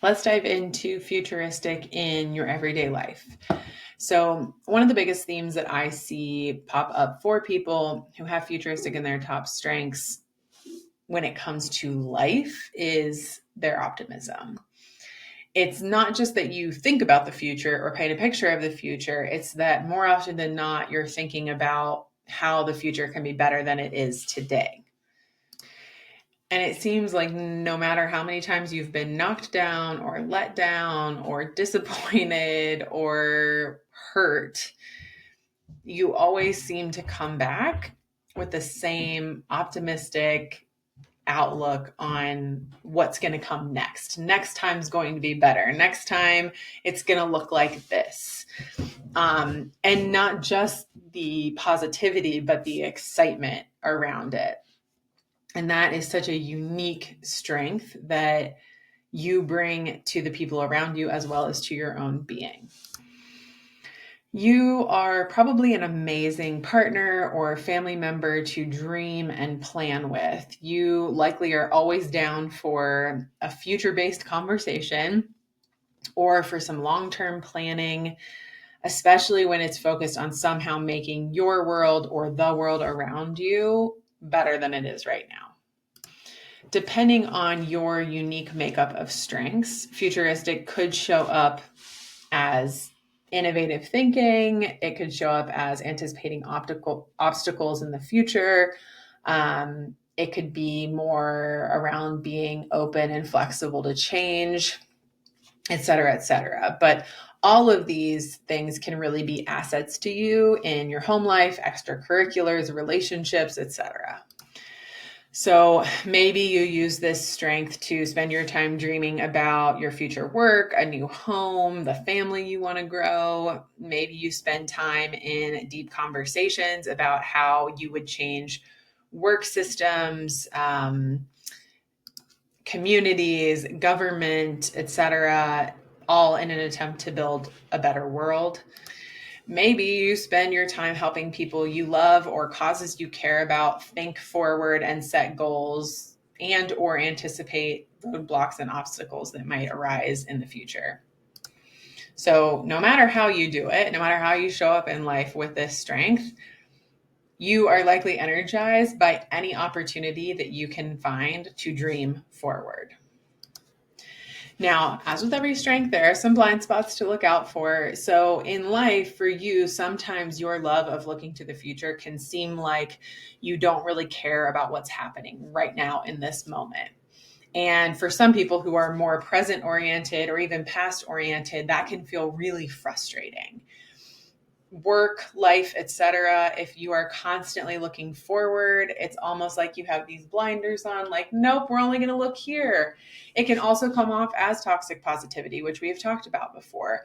Let's dive into futuristic in your everyday life. So, one of the biggest themes that I see pop up for people who have futuristic in their top strengths when it comes to life is their optimism. It's not just that you think about the future or paint a picture of the future, it's that more often than not, you're thinking about how the future can be better than it is today. And it seems like no matter how many times you've been knocked down or let down or disappointed or hurt, you always seem to come back with the same optimistic outlook on what's going to come next. Next time's going to be better. Next time it's going to look like this. And not just the positivity, but the excitement around it. And that is such a unique strength that you bring to the people around you as well as to your own being. You are probably an amazing partner or family member to dream and plan with. You likely are always down for a future-based conversation or for some long-term planning, especially when it's focused on somehow making your world or the world around you better than it is right now. Depending on your unique makeup of strengths, futuristic could show up as innovative thinking. It could show up as anticipating obstacles in the future. It could be more around being open and flexible to change, et cetera, et cetera. But all of these things can really be assets to you in your home life, extracurriculars, relationships, et cetera. So maybe you use this strength to spend your time dreaming about your future work, a new home, the family you want to grow. Maybe you spend time in deep conversations about how you would change work systems, communities, government, etc., all in an attempt to build a better world. Maybe you spend your time helping people you love or causes you care about think forward and set goals and or anticipate roadblocks and obstacles that might arise in the future. So no matter how you do it, no matter how you show up in life with this strength, you are likely energized by any opportunity that you can find to dream forward. Now, as with every strength, there are some blind spots to look out for. So in life, for you, sometimes your love of looking to the future can seem like you don't really care about what's happening right now in this moment. And for some people who are more present oriented or even past oriented, that can feel really frustrating. Work, life, etc. If you are constantly looking forward, it's almost like you have these blinders on, like, nope, we're only going to look here. It can also come off as toxic positivity, which we have talked about before.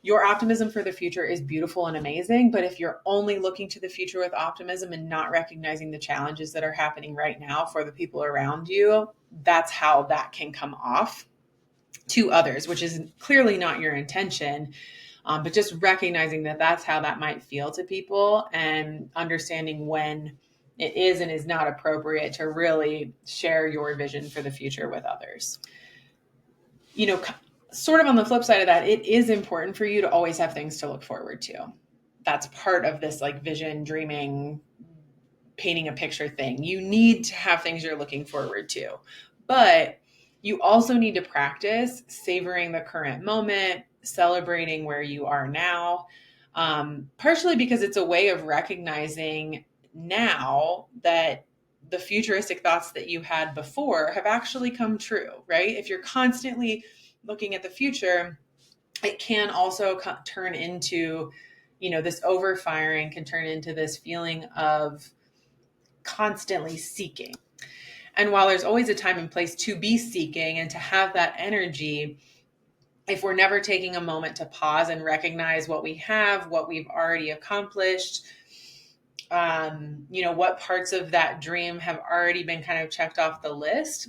Your optimism for the future is beautiful and amazing, but if you're only looking to the future with optimism and not recognizing the challenges that are happening right now for the people around you, that's how that can come off to others, which is clearly not your intention. But just recognizing that that's how that might feel to people and understanding when it is and is not appropriate to really share your vision for the future with others. You know, sort of on the flip side of that, it is important for you to always have things to look forward to. That's part of this like vision, dreaming, painting a picture thing. You need to have things you're looking forward to, but you also need to practice savoring the current moment, celebrating where you are now, partially because it's a way of recognizing now that the futuristic thoughts that you had before have actually come true, right? If you're constantly looking at the future, it can also turn into, this overfiring can turn into this feeling of constantly seeking. And while there's always a time and place to be seeking and to have that energy, if we're never taking a moment to pause and recognize what we have, what we've already accomplished, what parts of that dream have already been kind of checked off the list,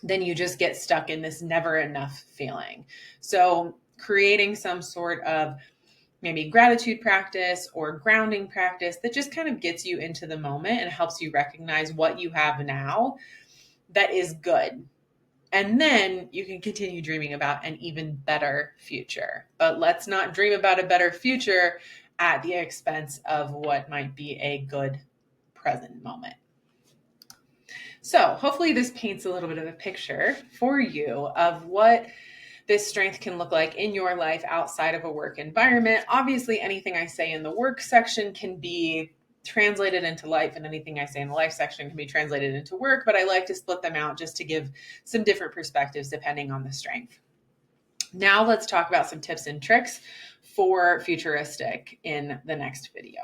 then you just get stuck in this never enough feeling. So creating some sort of maybe gratitude practice or grounding practice that just kind of gets you into the moment and helps you recognize what you have now that is good And then you can continue dreaming about an even better future. But let's not dream about a better future at the expense of what might be a good present moment. So hopefully this paints a little bit of a picture for you of what this strength can look like in your life outside of a work environment. Obviously, anything I say in the work section can be translated into life, and anything I say in the life section can be translated into work, but I like to split them out just to give some different perspectives depending on the strength. Now let's talk about some tips and tricks for Futuristic in the next video.